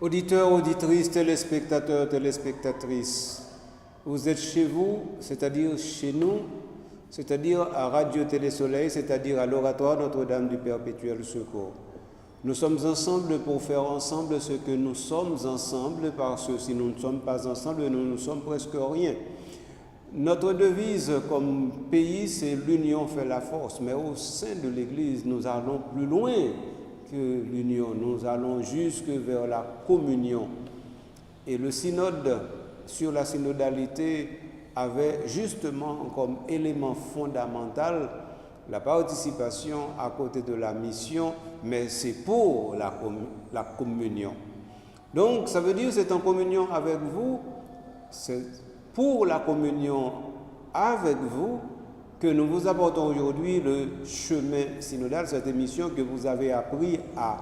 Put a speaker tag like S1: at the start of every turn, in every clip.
S1: Auditeurs, auditrices, téléspectateurs, téléspectatrices, vous êtes chez vous, c'est-à-dire chez nous, c'est-à-dire à Radio Télé Soleil, c'est-à-dire à l'Oratoire Notre-Dame du Perpétuel Secours. Nous sommes ensemble pour faire ensemble ce que nous sommes ensemble, parce que si nous ne sommes pas ensemble, nous ne sommes presque rien. Notre devise comme pays, c'est l'union fait la force, mais au sein de l'Église, nous allons plus loin que l'union, nous allons jusque vers la communion. Et le synode sur la synodalité avait justement comme élément fondamental la participation à côté de la mission, mais c'est pour la communion. Donc ça veut dire que c'est en communion avec vous, c'est pour la communion avec vous que nous vous apportons aujourd'hui le chemin synodal, cette émission que vous avez appris à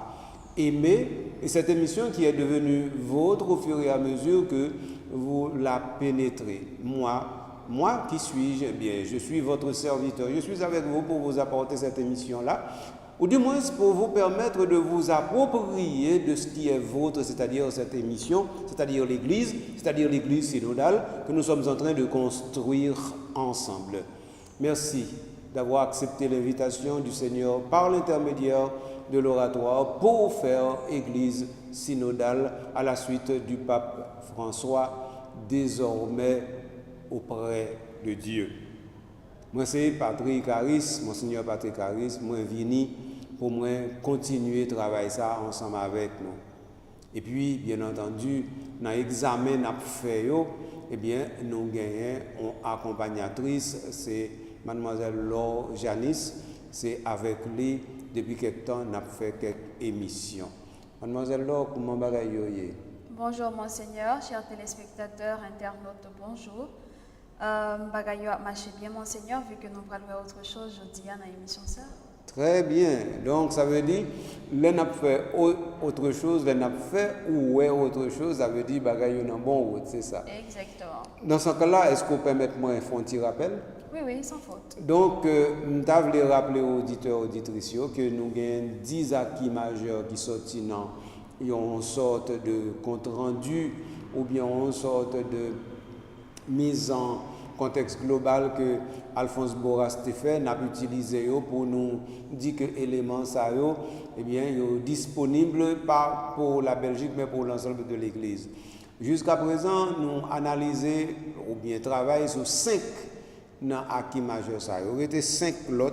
S1: aimer, et cette émission qui est devenue vôtre au fur et à mesure que vous la pénétrez. Moi, qui suis-je? Eh bien, je suis votre serviteur. Je suis avec vous pour vous apporter cette émission-là, ou du moins pour vous permettre de vous approprier de ce qui est vôtre, c'est-à-dire cette émission, c'est-à-dire l'Église synodale que nous sommes en train de construire ensemble. Merci d'avoir accepté l'invitation du Seigneur par l'intermédiaire de l'oratoire pour faire Église synodale à la suite du pape François, désormais auprès de Dieu. Moi, c'est Patrick Harris, Monseigneur Patrick Harris, moi, vini pour moi continuer à travailler ça ensemble avec nous. Et puis, bien entendu, dans l'examen qu'on a fait, eh bien, nous gagnons une accompagnatrice, c'est Mademoiselle Laure Janice, c'est avec lui, depuis quelque temps, on a fait quelques émissions. Mademoiselle Laure, comment bagaille?
S2: Bonjour Monseigneur, chers téléspectateurs, internautes, bonjour. Bagaille a marché bien Monseigneur, vu que nous parlons autre chose aujourd'hui dans l'émission ça.
S1: Très bien, donc ça veut dire, l'on a fait autre chose, l'on a fait ou ouais autre chose, ça veut dire bagaille en bon route, c'est ça.
S2: Exactement.
S1: Dans ce cas-là, est-ce qu'on peut mettre moi un petit rappel?
S2: Oui, sans faute.
S1: Donc, je voulais rappeler aux auditeurs et auditrices que nous avons 10 acquis majeurs qui sont dans une sorte de compte rendu ou bien une sorte de mise en contexte global que Alphonse Borra Stéphane a utilisé pour nous dire que l'élément ça eh bien est disponible pas pour la Belgique mais pour l'ensemble de l'Église. Jusqu'à présent, nous analysons ou bien travaillons sur 5 dans acquis majeur ça. Il y aurait été 5 lots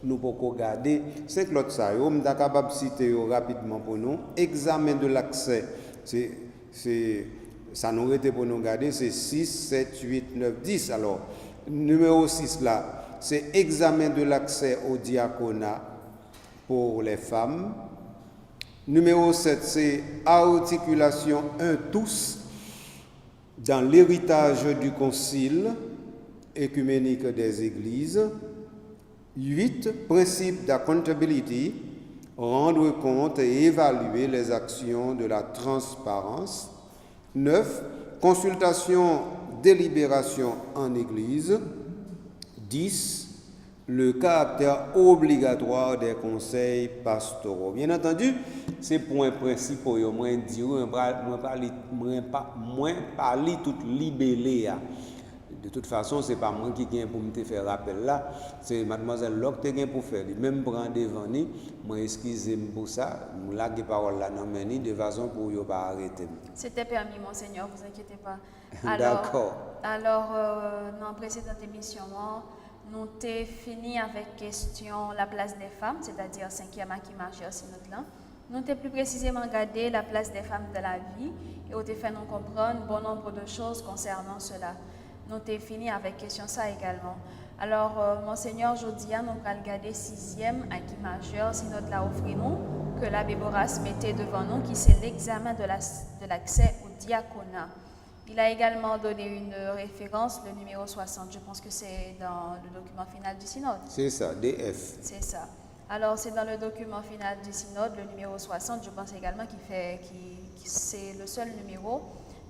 S1: nous pouvons regarder 5 lots ça. On est capable de citer rapidement pour nous. Examen de l'accès, c'est ça nous aurait été pour nous regarder, c'est 6, 7, 8, 9, 10. Alors, numéro 6 là, c'est examen de l'accès au diaconat pour les femmes. Numéro 7, c'est articulation un tous dans l'héritage du concile écuménique des églises. 8, principe d'accountability, rendre compte et évaluer les actions de la transparence. 9, consultation, délibération en église. 10, le caractère obligatoire des conseils pastoraux. Bien entendu, ces points principaux, moi parler tout libellé. De toute façon, ce n'est pas moi qui viens pour me faire rappel là, c'est Mademoiselle Locke qui vient pour faire. Même prendre devant nous, moi excusez-moi pour ça, je lâche les paroles là dans mes de façon pour ne pas arrêter.
S2: C'était permis, Monseigneur, vous inquiétez pas.
S1: D'accord.
S2: Alors, dans la précédente émission, nous avons fini avec question la place des femmes, c'est-à-dire 5e acquis majeur synode là. Nous avons plus précisément regardé la place des femmes de la vie et nous avons fait nous comprendre bon nombre de choses concernant cela. Nous avons fini avec question ça également. Alors, Monseigneur, aujourd'hui, nous allons regarder 6e acquis majeur, synode la offre nous, que l'abbé Borras mettait devant nous, qui c'est l'examen de l'accès au diaconat. Il a également donné une référence, le numéro 60, je pense que c'est dans le document final du synode.
S1: C'est ça, DF.
S2: C'est ça. Alors, c'est dans le document final du synode, le numéro 60, je pense également c'est le seul numéro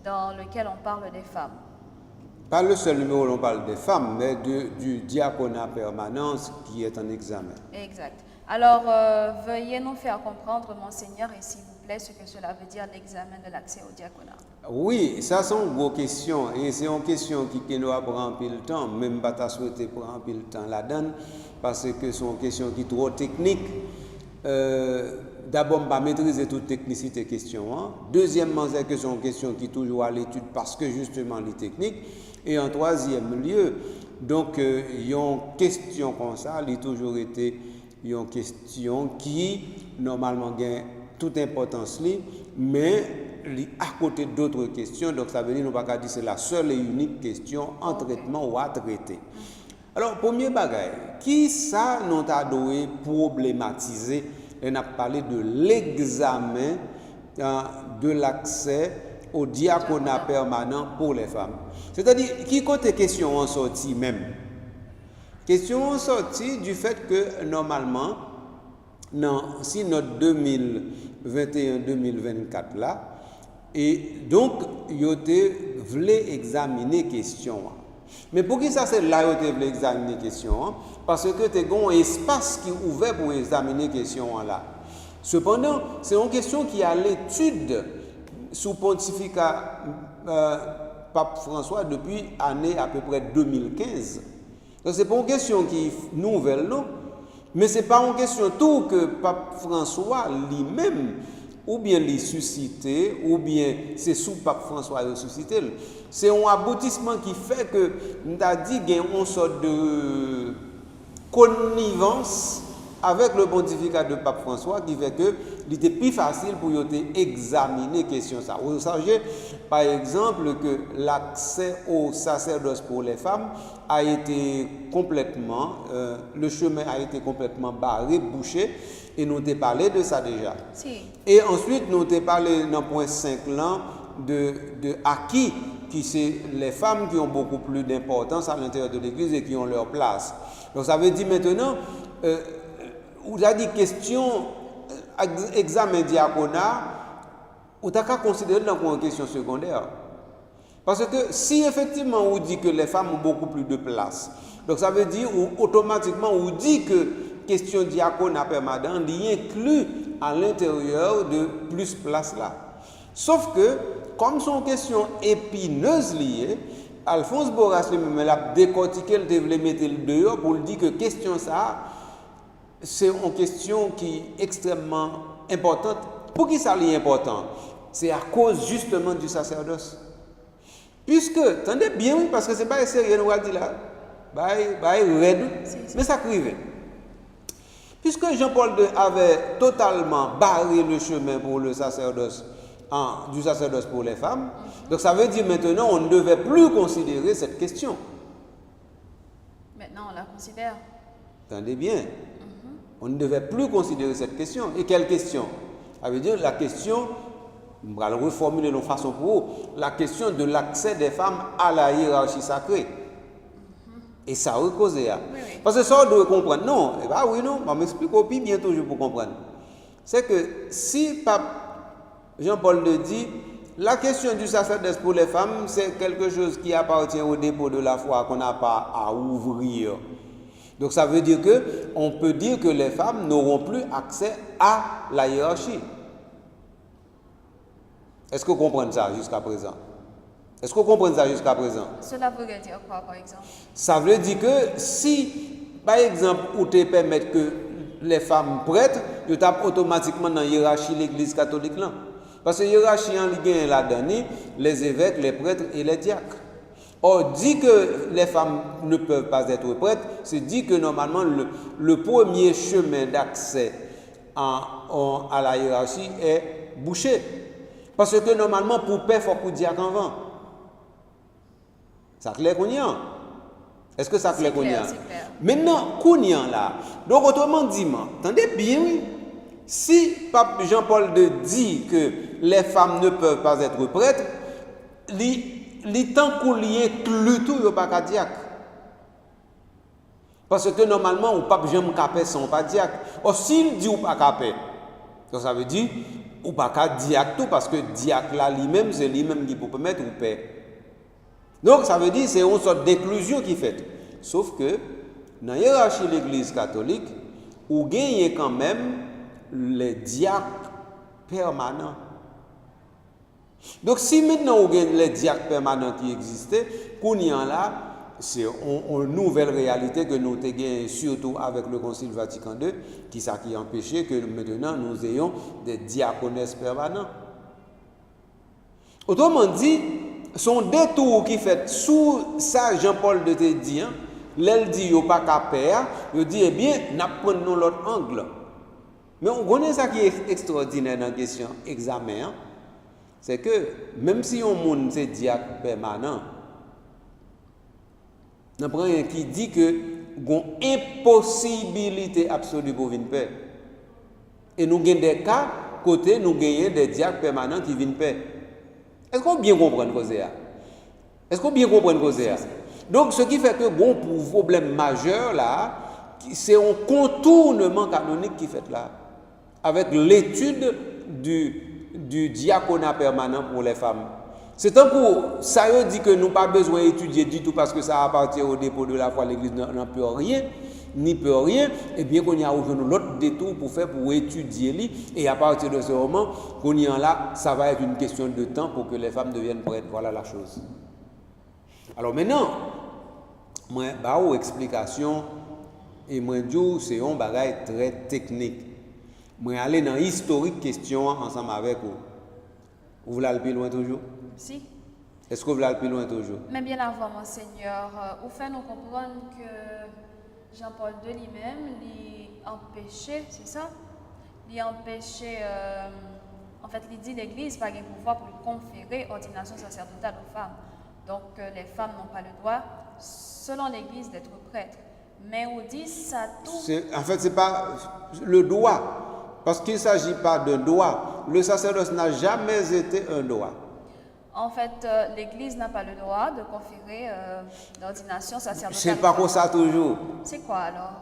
S2: dans lequel on parle des femmes.
S1: Pas le seul numéro où on parle des femmes, mais du diaconat permanent qui est en examen.
S2: Exact. Alors, veuillez nous faire comprendre, Monseigneur, et s'il vous plaît, ce que cela veut dire l'examen de l'accès au diaconat.
S1: Oui, ça c'est une grosse question et c'est une question qui nous prend un peu le temps, même pas ta souhaité prendre un peu le temps là-dedans parce que c'est une question qui est trop technique. D'abord, on va maîtriser toute technicité question. Hein. Deuxièmement, c'est que c'est une question qui est toujours à l'étude parce que justement les techniques. Et en troisième lieu, donc il y a une question comme ça, il a toujours été une question qui normalement gagne toute importance, mais à côté d'autres questions, donc ça veut dire, nous ne pouvons pas dire que c'est la seule et unique question en traitement ou à traiter. Alors, premier bagage, qui ça nous a doué problématiser, on a parlé de l'examen de l'accès au diaconat permanent pour les femmes. C'est-à-dire, qui côté question en sortie même? Question en sortie du fait que normalement, si notre 2021-2024 là, et donc, il voulait examiner question. Mais pour qui ça c'est là où voulait examiner question? Parce que tu as un espace qui est ouvert pour examiner question là. Cependant, c'est une question qui est à l'étude sous pontificat Pape François depuis l'année à peu près 2015. Donc, ce n'est pas une question qui est nouvelle, non? Mais ce n'est pas une question tout que Pape François lui-même ou bien les suscité, ou bien c'est sous Pape François qui suscité. C'est un aboutissement qui fait que, nous avons dit qu'il y a une sorte de connivence avec le pontificat de Pape François qui fait que il était plus facile pour examiner question ça. Vous savez, par exemple, que l'accès au sacerdoce pour les femmes a été complètement, le chemin a été complètement barré, bouché, et nous avons parlé de ça déjà.
S2: Si.
S1: Et ensuite, nous avons parlé dans le point 5 là, de acquis, qui c'est les femmes qui ont beaucoup plus d'importance à l'intérieur de l'Église et qui ont leur place. Donc ça veut dire maintenant, vous avez dit question, examen diaconat, vous avez qu'à considérer comme une question secondaire. Parce que si effectivement on dit que les femmes ont beaucoup plus de place, donc ça veut dire automatiquement on dit que question diaconat permanent y inclut à l'intérieur de plus place là. Sauf que, comme son question épineuse liée, Alphonse Borras lui-même a décortiqué, il devait mettre le dehors pour dire que question ça, c'est une question qui est extrêmement importante. Pour qui ça est important? C'est à cause justement du sacerdoce. Puisque, attendez bien, parce que ce n'est pas sérieux, nous allons dire là, mais ça crive. Puisque Jean-Paul II avait totalement barré le chemin pour le sacerdoce, du sacerdoce pour les femmes, donc ça veut dire maintenant on ne devait plus considérer cette question.
S2: Maintenant on la considère.
S1: Attendez bien, on ne devait plus considérer cette question. Et quelle question? Ça veut dire la question, on va le reformuler de façon pour vous, la question de l'accès des femmes à la hiérarchie sacrée. Et ça a causé.
S2: Oui.
S1: Parce que ça, on doit comprendre. Non, oui, non, je m'explique au pire bientôt pour comprendre. C'est que si Pape Jean-Paul II dit, la question du sacerdoce pour les femmes, c'est quelque chose qui appartient au dépôt de la foi qu'on n'a pas à ouvrir. Donc ça veut dire qu'on peut dire que les femmes n'auront plus accès à la hiérarchie. Est-ce que vous comprenez ça jusqu'à présent? Est-ce que vous comprenez ça jusqu'à présent?
S2: Cela voudrait dire quoi, par exemple?
S1: Ça veut dire que si, par exemple, vous te permettez que les femmes prêtres, vous tapent automatiquement dans la hiérarchie de l'Église catholique là. Parce que la hiérarchie en ligne là-dedans, les évêques, les prêtres et les diacres. Or, dit que les femmes ne peuvent pas être prêtres, c'est dit que normalement le premier chemin d'accès à la hiérarchie est bouché. Parce que normalement, pour père, il faut qu'il diacre avant. Ça clair qu'on y a? Est-ce que ça clair qu'on y a? Maintenant, qu'on y a là. Donc, autrement dit, attendez bien, oui. Si Pape Jean-Paul II dit que les femmes ne peuvent pas être prêtres, les temps qu'on y inclut tout, il n'y a pas qu'à diacre. Parce que normalement, au Pape Jean-Capé sont pas diacre. Or, s'il dit ou pas capé, ça veut dire ou pas qu'à diacre tout, parce que diacre là lui-même, c'est lui-même qui peut permettre ou père. Donc, ça veut dire que c'est une sorte d'inclusion qui est faite. Sauf que, dans la hiérarchie de l'Église catholique, ou gagnez quand même les diacres permanents. Donc si maintenant vous avez les diacres permanents qui existaient, qu'on y en là, c'est une nouvelle réalité que nous avons surtout avec le Concile Vatican II, qui empêchait que maintenant nous ayons des diaconesses permanents. Autrement dit, son détour qui fait sous ça Jean-Paul de te dit, l'elle dit yo pas qu'à faire, il dit eh bien, n'a prenons l'autre angle. Mais on connaît ça qui est extraordinaire dans la question examen, c'est que même si on monde c'est diacre permanent, il y a rien qui dit que une impossibilité absolue pour venir paix. Et nous avons des cas côté nous gagnons des diacres permanents qui viennent paix. Est-ce qu'on bien comprend ce que c'est? Est-ce qu'on bien comprend ce que c'est? Donc ce qui fait que bon pour problème majeur là, c'est un contournement canonique qui fait là avec l'étude du diaconat permanent pour les femmes. C'est un coup, ça veut dire que nous n'avons pas besoin d'étudier du tout parce que ça appartient au dépôt de la foi, l'Église n'en peut rien, ni peut rien, et bien qu'on y a aujourd'hui l'autre détour pour étudier, et à partir de ce moment, qu'on y en là, ça va être une question de temps pour que les femmes deviennent prêtes. Voilà la chose. Alors maintenant, moi, une explication, et moi, c'est un bagage très technique. Moi, aller dans l'historique question ensemble avec vous. Vous voulez aller plus loin toujours?
S2: Si.
S1: Est-ce que vous voulez aller plus loin toujours?
S2: Mais bien avant, Monseigneur, vous fait nous comprendre que Jean-Paul II lui-même, empêchait, c'est ça? Il empêchait, en fait, il dit l'Église n'a pas le pouvoir pour lui conférer ordination sacerdotale aux femmes. Donc, les femmes n'ont pas le droit, selon l'Église, d'être prêtres. Mais on dit ça tout.
S1: En fait, ce n'est pas le droit. Parce qu'il ne s'agit pas d'un droit. Le sacerdoce n'a jamais été un droit.
S2: En fait, l'Église n'a pas le droit de conférer l'ordination sacerdotale.
S1: C'est pas comme ça toujours.
S2: C'est quoi alors?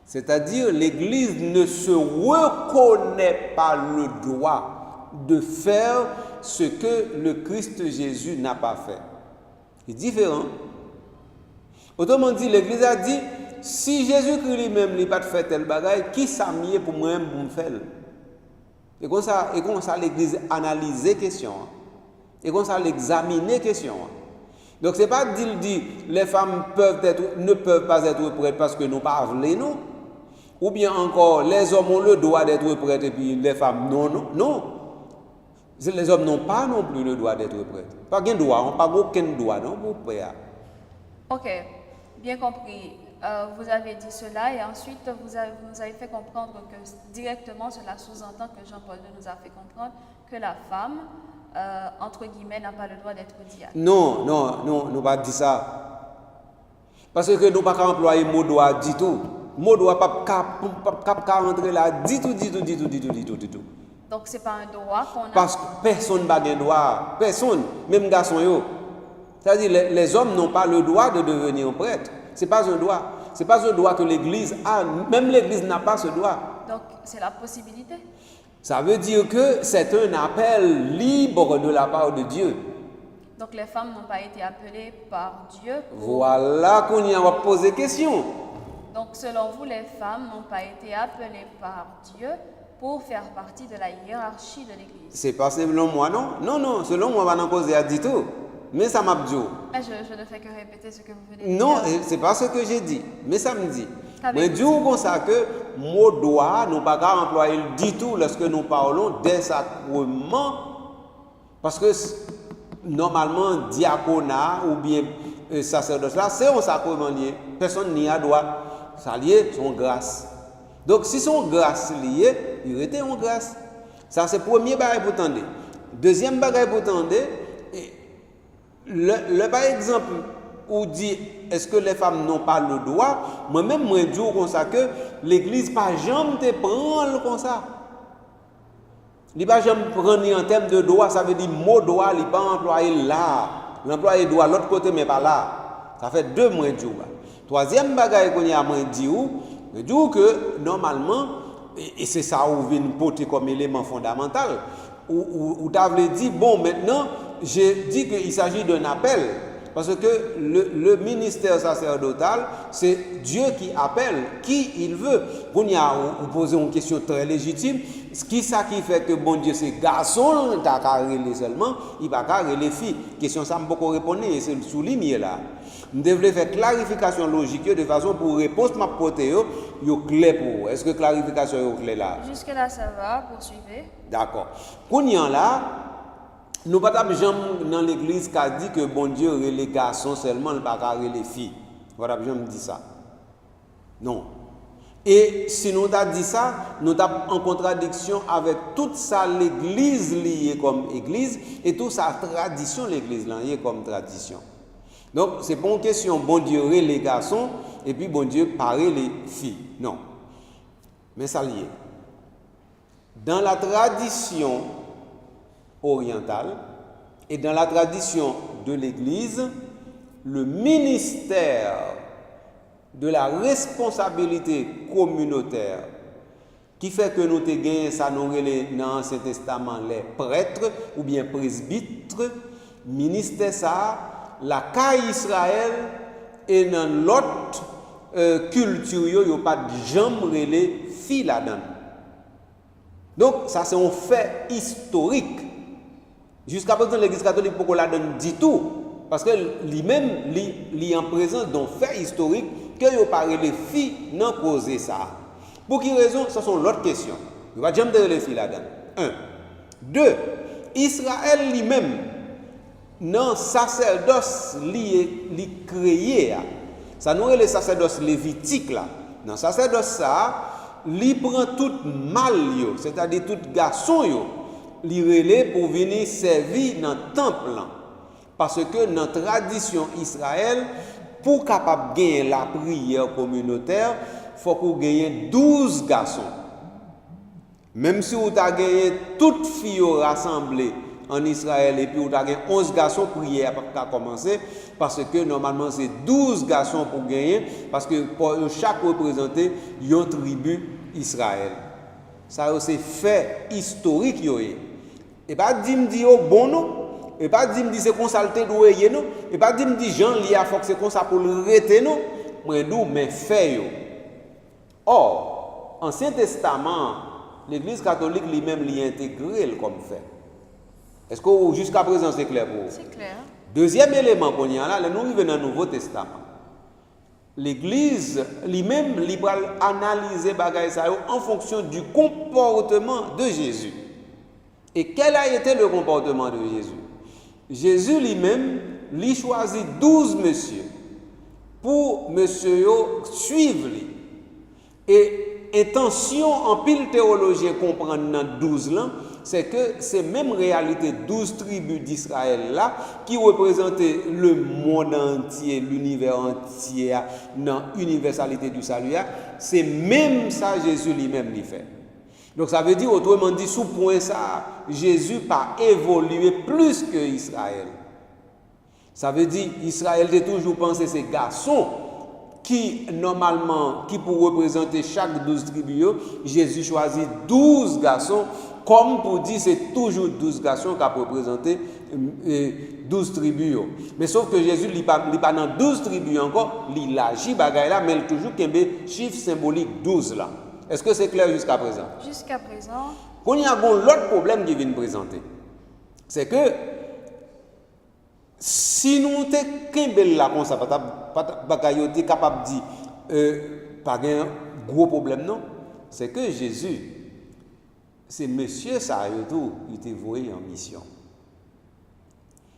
S1: C'est-à-dire, l'Église ne se reconnaît pas le droit de faire ce que le Christ Jésus n'a pas fait. C'est différent. Autrement dit, l'Église a dit, si Jésus-Christ lui-même n'a pas fait tel bagage, qui s'a mis pour moi-même pour me faire? Et comme ça, l'Église analyse la question. Et comme ça, l'examiner la question. Donc, ce n'est pas dire les femmes ne peuvent pas être prêtes parce que nous ne pas nous. Ou bien encore, les hommes ont le droit d'être prêts et puis les femmes non. Les hommes n'ont pas non plus le droit d'être prêts. Pas aucun droit, pas aucun droit non pour prêt.
S2: Ok, bien compris. Vous avez dit cela et ensuite vous nous avez fait comprendre que directement cela sous-entend que Jean-Paul II nous a fait comprendre que la femme, entre guillemets, n'a pas le droit d'être diacre.
S1: Non, nous pas dit ça. Parce que nous pas employer mot droit du tout. Mot droit pas rentrer là du tout.
S2: Donc c'est pas un droit qu'on a.
S1: Parce que personne n'a un droit, personne, même garçon yo. C'est-à-dire les hommes n'ont pas le droit de devenir prêtre. C'est pas un droit. C'est pas un droit que l'Église a. Même l'Église n'a pas ce droit.
S2: Donc c'est la possibilité.
S1: Ça veut dire que c'est un appel libre de la part de Dieu.
S2: Donc les femmes n'ont pas été appelées par Dieu.
S1: Voilà qu'on y a posé question.
S2: Donc selon vous, les femmes n'ont pas été appelées par Dieu pour faire partie de la hiérarchie de l'Église. C'est
S1: pas selon moi, non? Non, selon moi, on va en poser à du tout. Mais ça m'a dit.
S2: Je ne fais que répéter ce que vous venez de dire.
S1: Non, c'est pas ce que j'ai dit. Mais ça me dit. Mais du comme ça que mot droit, nous ne pouvons pas employer du tout lorsque nous parlons des sacrements. Parce que normalement, diaconat ou bien sacerdoce là, c'est un sacrement lié. Personne n'y a droit. Ça lié son grâce. Donc si son grâce lié, il était en grâce. Ça c'est le premier bagage pour tendre. Deuxième bagage pour tendre, le par exemple où dit est-ce que les femmes n'ont pas le droit, moi-même moi dis comme ça que l'église pas jamais te prendre comme ça. Il pas jamais prendre en termes de droit, ça veut dire mot droit, il pas employé là. L'employé droit l'autre côté mais pas là. Ça fait deux mois du. Troisième bagage qu'on y a moins dit que normalement et c'est ça où vient porter comme élément fondamental où tu avais dit bon maintenant j'ai dit qu'il s'agit d'un appel Parce que le ministère sacerdotal, c'est Dieu qui appelle qui il veut. Vous posez une question très légitime. Qui ça qui fait que bon Dieu c'est garçon, t'as qu'à relever seulement, il va qu'à relever filles. Question ça me beaucoup répondre et c'est le souligner là. Je devrais faire clarification logique de façon pour répondre ma portée yo clair pour vous. Est-ce que clarification est claire là?
S2: Jusque là ça va, poursuivez.
S1: D'accord. Kounya là, nous pas jamais dans l'église qui a dit que bon Dieu les garçons seulement, il pas les filles. Voilà, jamais dit ça. Non. Et si nous avons dit ça, nous sommes en contradiction avec toute ça l'église liée comme église et toute sa tradition l'église liée comme tradition. Donc c'est pas une question bon Dieu les garçons et puis bon Dieu paraît les filles. Non. Mais ça lié. Dans la tradition orientale et dans la tradition de l'église, le ministère de la responsabilité communautaire qui fait que nous avons gagné ça dans l'Ancien Testament les prêtres ou bien presbytres, ministère ça, la caille Israël et dans l'autre culture, il n'y a pas de jambe les filles là-dedans. Donc ça c'est un fait historique. Jusqu'à présent l'église catholique pourquoi la donne dit tout parce que lui-même est en présence d'un fait historique que yo parlé les filles n'ont causé ça. Pour quelle raison? Ce sont l'autre question. Il va jamais dire les filles là-dedans. 1. 2. Israël lui-même non sacerdoce li créé. Ça nous est le sacerdoce lévitique là. Dans sacerdoce ça, li prend tout mal yo, c'est-à-dire tout garçon yo, li relé pour venir servir dans le temple là. Parce que dans la tradition Israël, pour capable gagner la prière communautaire, il faut qu'on gagne 12 garçons. Même si vous avez gagné toutes filles rassemblées en Israël et puis vous avez gagné 11 garçons, prière a commencé parce que normalement c'est 12 garçons pour gagner parce que pour chaque représenté une tribu Israël. Ça c'est fait historique et pas dire oh bon non. Et pas dire c'est comme ça le doyer non et pas dire Jean li a faut que c'est comme ça pour le reter non mais fait yo. Or Ancien Testament l'église catholique lui-même l'y intégré comme fait. Est-ce que jusqu'à présent c'est clair pour vous?
S2: C'est clair.
S1: Deuxième élément qu'on y a là, nous arrivons dans le Nouveau Testament. L'église lui-même li va analyser bagay ça en fonction du comportement de Jésus. Et quel a été le comportement de Jésus? Jésus lui-même, lui choisit 12 messieurs pour monsieur suivre lui. Et intention en pile théologien comprendre dans 12 là, c'est que ces mêmes réalités 12 tribus d'Israël là qui représentaient le monde entier, l'univers entier dans l'universalité du salut, c'est même ça Jésus lui-même lui fait. Donc ça veut dire, autrement dit, sous point ça, Jésus pas évolué plus que Israël. Ça veut dire, Israël a toujours pensé ces garçons qui, normalement, qui pour représenter chaque 12 tribus, Jésus choisit 12 garçons, comme pour dire c'est toujours 12 garçons qui ont représenté 12 tribus. Mais sauf que Jésus n'est pas dans 12 tribus encore, il agit bagaille là, mais il toujours un chiffre symbolique 12 là. Est-ce que c'est clair jusqu'à présent?
S2: Jusqu'à présent.
S1: Quand il y a l'autre problème qui vient présenter, c'est que si nous sommes là comme ça, pas capable de dire pas un gros problème non, c'est que Jésus, c'est monsieur Sayotou, il était voué en mission.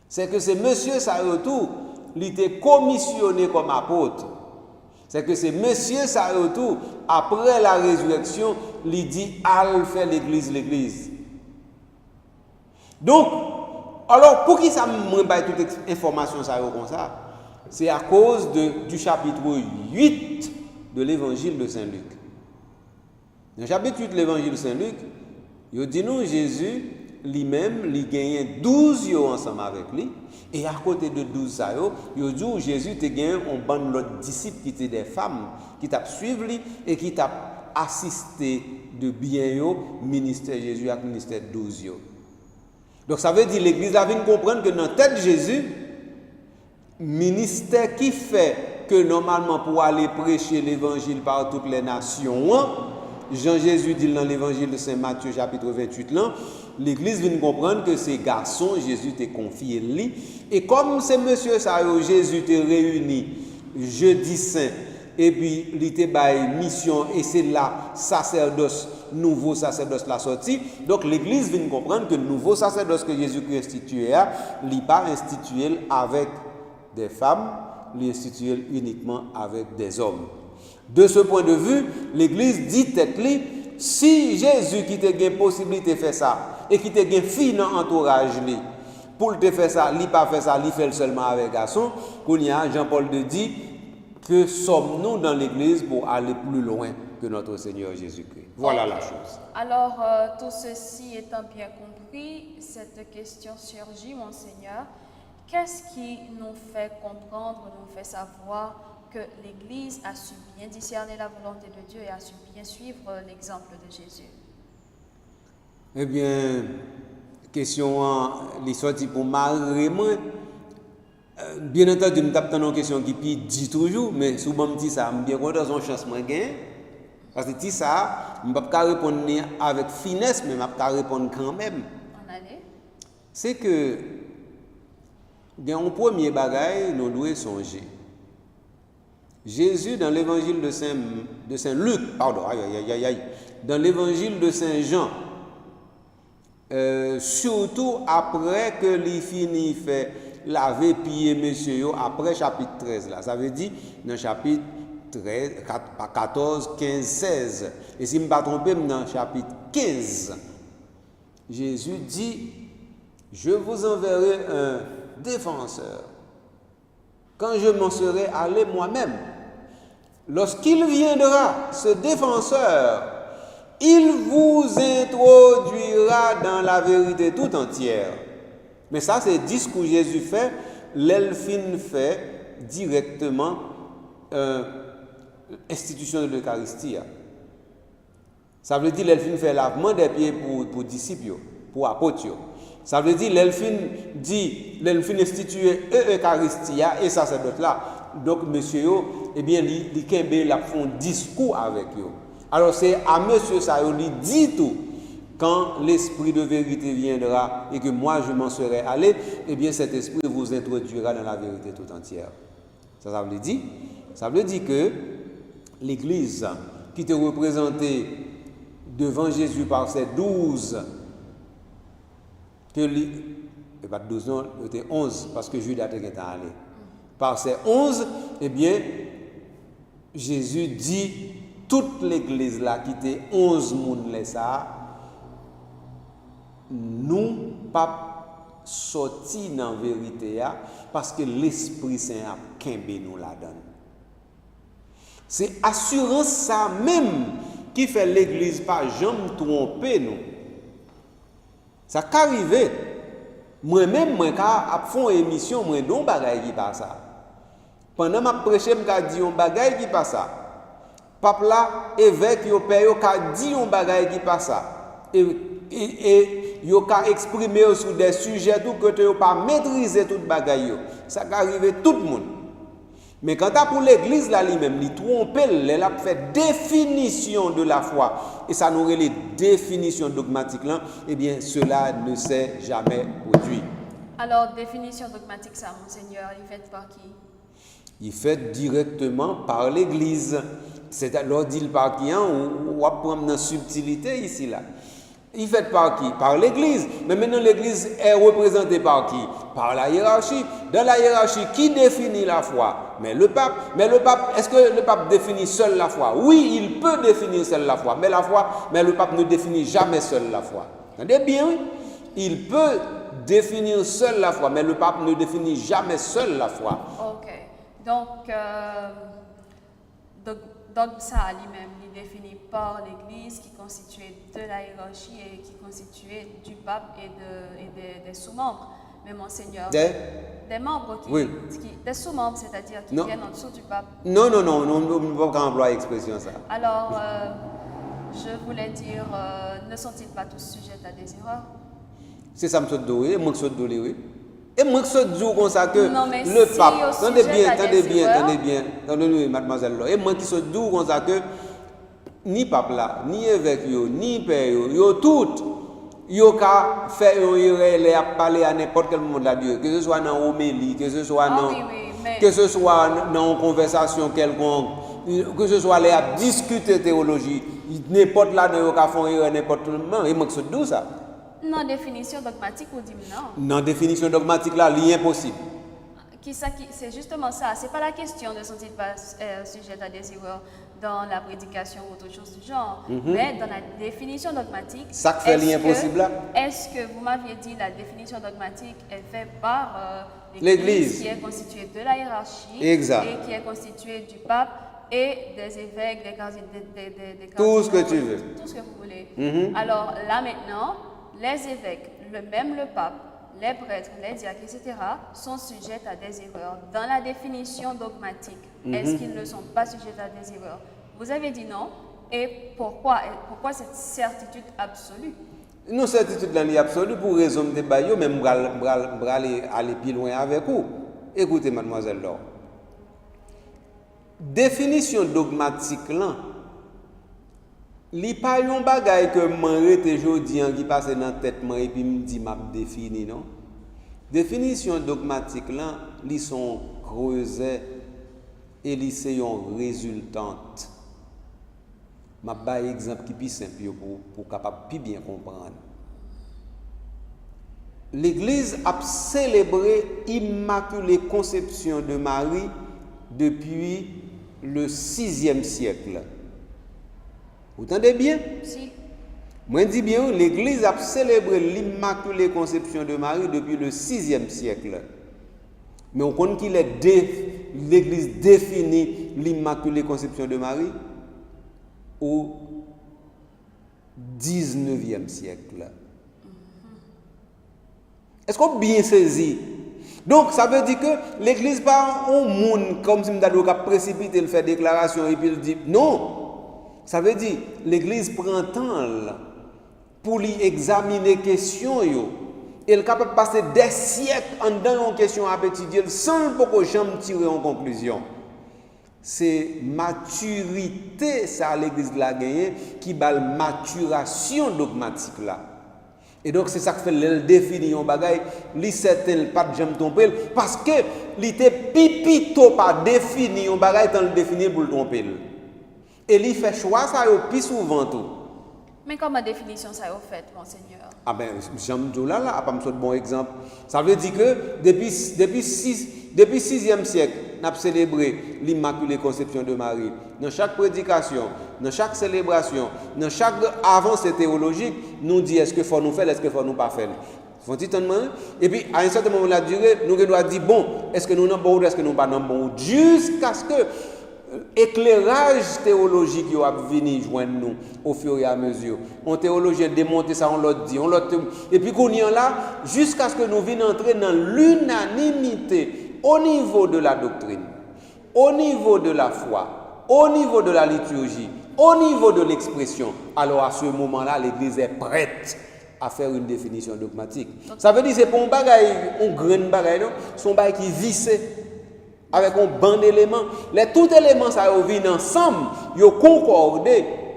S1: C'est que c'est monsieur Sayotou, il était commissionné comme apôtre. C'est que c'est monsieur Sayotou, après la résurrection, il dit al faire l'église. Donc, alors pour qui ça me donne toute information ça comme ça? C'est à cause du chapitre 8 de l'évangile de Saint-Luc. Dans le chapitre 8 de l'évangile de Saint-Luc, il dit nous Jésus lui-même, il gagne 12 ensemble avec lui. Et à côté de 12 ça, il dit Jésus te gagné un bon l'autre disciples qui étaient des femmes qui t'a suivi lui et qui t'a assisté de bien au ministère Jésus avec ministère 12 yo. Donc ça veut dire l'église a vient comprendre que dans la tête de Jésus ministère qui fait que normalement pour aller prêcher l'évangile par toutes les nations, Jean-Jésus dit dans l'évangile de Saint Matthieu chapitre 28 là, l'église vient comprendre que ces garçons, Jésus t'a confié lui. Et comme ces messieurs ça, Jésus t'a réuni jeudi saint, et puis il t'a bail mission, et c'est là sacerdoce, nouveau sacerdoce la sortie. Donc l'église vient comprendre que le nouveau sacerdoce que Jésus-Christ institué, il n'est pas institué avec des femmes, il est institué uniquement avec des hommes. De ce point de vue, l'église dit tête li, si Jésus qui te gain possibilité de faire ça et qui te gain fille dans entourage li pour te faire ça, il pas fait ça, il fait seulement avec garçon, Jean-Paul te dit que sommes-nous dans l'église pour aller plus loin que notre Seigneur Jésus-Christ. Voilà la chose.
S2: Alors, tout ceci étant bien compris, cette question surgit, mon Seigneur. Qu'est-ce qui nous fait comprendre, nous fait savoir que l'Église a su bien discerner la volonté de Dieu et a su bien suivre l'exemple de Jésus?
S1: Eh bien, question les sorties pour Marie, bien entendu, je me tape dans une question qui dit toujours, mais souvent je dis ça, je suis bien content de chance que je parce que si ça, je ne peux pas répondre avec finesse, mais je peux répondre quand même. C'est que, il y a un premier bagage, nous devons songer. Jésus, dans l'évangile de Saint Luc, pardon, dans l'évangile de Saint Jean, surtout après que les fini fait laver pieds messieurs, après chapitre 13, là, ça veut dire dans chapitre 13, 14, 15, 16. Et si je ne me pas trompé, dans chapitre 15, Jésus dit, je vous enverrai un défenseur quand je m'en serai allé moi-même. Lorsqu'il viendra, ce défenseur, il vous introduira dans la vérité tout entière. Mais ça, c'est le discours que Jésus fait, l'elfine fait directement institution de l'Eucharistie. Ça veut dire l'elfine fait lavement des pieds pour disciples, pour apôtres. Ça veut dire l'elfine dit, l'elfine institue l'Eucharistie et sacerdote là. Donc, monsieur, eh bien, il kembe la font discours avec eux. Alors, c'est à monsieur ça, il dit tout. Quand l'esprit de vérité viendra et que moi je m'en serai allé, eh bien, cet esprit vous introduira dans la vérité tout entière. Ça veut dire? Ça veut dire que l'Église qui te représentait devant Jésus par ces 12, pas 12 non, c'était 11, parce que Judas était allé. Par ces 11, eh bien, Jésus dit, toute l'église là qui était 11 moun là ça, nous pas sorti dans la vérité parce que l'Esprit Saint a kembe nous la donne. C'est assurance ça même qui fait l'église pas jamais tromper nous. Ça qu'arrivé. Moi-même, moi, quand je fais une émission, moi, non bagaille qui passe ça. Pendant ma prêche, je dis un bagaille qui passe ça. Pape là, évêque, yo père, yo dit un bagaille qui passe ça. Et yo ka exprimer sur des sujets tout que tu pas maîtriser tout bagaille yo. Ça arrive tout le monde. Mais quand tu pour l'église là lui-même, il trompe, elle a fait définition de la foi et ça nous les définitions dogmatiques là, eh bien cela ne s'est jamais produit.
S2: Alors définition dogmatique ça monseigneur, il fait par qui?
S1: Il fait directement par l'église. C'est alors dit par qui on va prendre une subtilité ici là. Il fait par qui? Par l'église. Mais maintenant l'église est représentée par qui? Par la hiérarchie. Dans la hiérarchie, qui définit la foi? Mais le pape. Est-ce que le pape définit seul la foi? Oui, il peut définir seul la foi. Mais le pape ne définit jamais seul la foi. Entendez bien? Il peut définir seul la foi, mais le pape ne définit jamais seul la foi.
S2: Ok. Donc ça lui-même, il définit par l'Église qui constituait de la hiérarchie et qui constituait du pape et des sous-membres. Mais monseigneur, des membres des sous-membres, c'est-à-dire qui viennent en dessous du pape.
S1: Non, on ne peut pas employer l'expression ça.
S2: Alors, je voulais dire, ne sont-ils pas tous sujets à des erreurs?
S1: C'est ça, moi je saute oui. Et moi, je dis comme ça que
S2: Non, mais
S1: le
S2: si
S1: pape,
S2: au
S1: attendez
S2: sujet
S1: bien,
S2: t'as
S1: attendez
S2: des
S1: bien,
S2: erreurs.
S1: attendez bien, mademoiselle là. Et moi qui se dis comme ça que ni pape là, ni évêque yo, ni père yo toutes, yo ka faire une erreur à parler à n'importe quel moment de la Dieu, que ce soit dans homélie, que ce soit dans
S2: oui, mais
S1: que ce soit dans une conversation quelconque, que ce soit là à discuter théologie, n'importe là dans yo ka font erreur n'importe moment. Et moi qui se dis ça.
S2: non, définition dogmatique, ou dit non.
S1: Dans définition dogmatique là, l'impossible.
S2: C'est justement ça. C'est pas la question de sont-ils pas sujets à des erreurs dans la prédication ou autre chose du genre, mais dans la définition dogmatique.
S1: Ça fait l'impossible là.
S2: Est-ce que vous m'aviez dit la définition dogmatique est faite par
S1: l'Église
S2: qui est constituée de la hiérarchie
S1: exact.
S2: Et qui est constituée du pape et des évêques, des cardinaux,
S1: tout ce que tu veux.
S2: Tout ce que vous voulez. Alors là maintenant, les évêques, même le pape, les prêtres, les diacres, etc., sont sujets à des erreurs. Dans la définition dogmatique, est-ce qu'ils ne sont pas sujets à des erreurs? Vous avez dit non. Et pourquoi cette certitude absolue?
S1: Une certitude là, absolue pour raison de débat, même aller plus loin avec vous. Écoutez, mademoiselle Laure. Définition dogmatique là, li pa yon bagay que m'arrête jodi an qui passe dans tête et puis me dit m'a défini non. Définition dogmatique là, li sont creusés et li c'est yon résultante. M'a ba exemple qui plus simple pour capable plus bien comprendre. L'Église a célébré Immaculée Conception de Marie depuis le 6e siècle. Vous entendez bien?
S2: Si.
S1: Moi, je dis bien, l'Église a célébré l'Immaculée Conception de Marie depuis le 6e siècle. Mais on connaît qu'il est l'Église définit l'Immaculée Conception de Marie au 19e siècle. Est-ce qu'on bien saisi? Donc, ça veut dire que l'Église pas un monde comme si on a précipité le faire déclaration et puis il dit non. Ça veut dire l'Église prend temps pour lui examiner les questions. Elle est capable de passer des siècles en dans une question à étudier sans pour jamais tirer en conclusion. C'est maturité, ça l'Église l'a gagné, qui bat la maturation dogmatique là. Et donc c'est ça que fait le définit un bagay, li certain pas de jamais tromper parce que li te pipito pas défini un bagay tant le définir pour le tromper. Et il fait choix ça au plus souvent tout.
S2: Mais comment définition ça est fait, monseigneur?
S1: Ah ben, j'aime dire là, pas me un bon exemple. Ça veut dire que depuis 6e siècle, nous avons célébré l'Immaculée Conception de Marie. Dans chaque prédication, dans chaque célébration, dans chaque avancée théologique, nous disons est-ce qu'il faut nous faire, est-ce qu'il faut nous pas faire. Et puis, à un certain moment de la durée, nous devons dire bon, est-ce que nous sommes bon ou est-ce que nous ne sommes pas bon, jusqu'à ce que éclairage théologique va venir joindre nous au fur et à mesure. On théologien démonte ça, on l'autre dit, et puis qu'on y est là, jusqu'à ce que nous venions entrer dans l'unanimité au niveau de la doctrine, au niveau de la foi, au niveau de la liturgie, au niveau de l'expression. Alors à ce moment-là, l'Église est prête à faire une définition dogmatique. Ça veut dire que c'est pas un bagage, un grand bagage, non? C'est un bagage qui visse avec un banc d'éléments. Tous les éléments ça viennent ensemble, ils concordent.